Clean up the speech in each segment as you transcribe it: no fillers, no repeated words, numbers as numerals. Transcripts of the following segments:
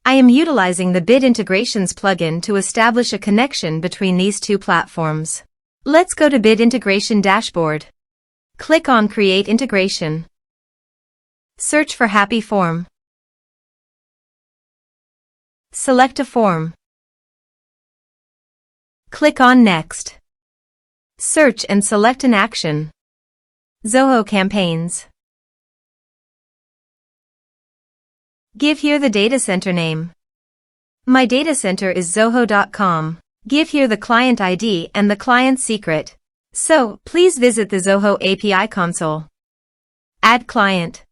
I am utilizing the Bit Integrations plugin to establish a connection between these two platforms. Let's go to Bit Integration Dashboard. Click on Create Integration. Search for Happyform. Select a form. Click on Next. Search and select an action. Zoho Campaigns. Give here the data center name. My data center is zoho.com. Give here the client ID and the client secret. So, please visit the Zoho API console. Add client.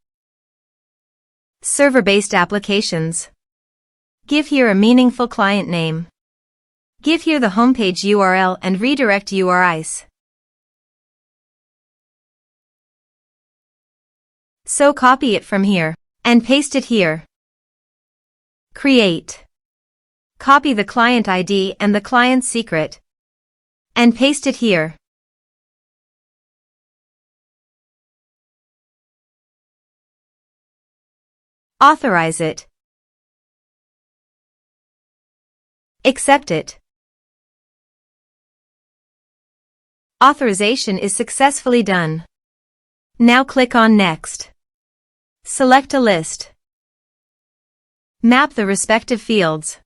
Server-based applications. Give here a meaningful client name. Give here the homepage URL and redirect URIs. So copy it from here and paste it here. Create. Copy the client ID and the client secret and paste it here. Authorize it. Accept it. Authorization is successfully done. Now click on Next. Select a list. Map the respective fields.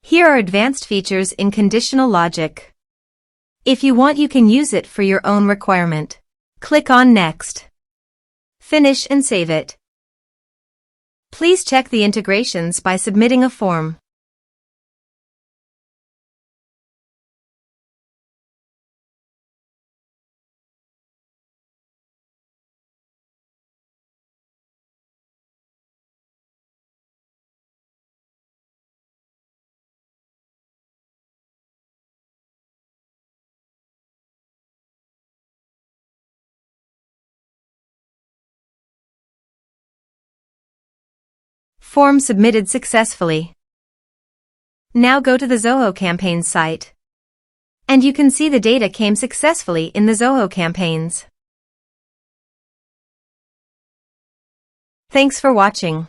Here are advanced features in conditional logic. If you want, you can use it for your own requirement. Click on Next. Finish and save it. Please check the integrations by submitting a form. Form submitted successfully. Now go to the Zoho Campaigns site. And you can see the data came successfully in the Zoho Campaigns. Thanks for watching.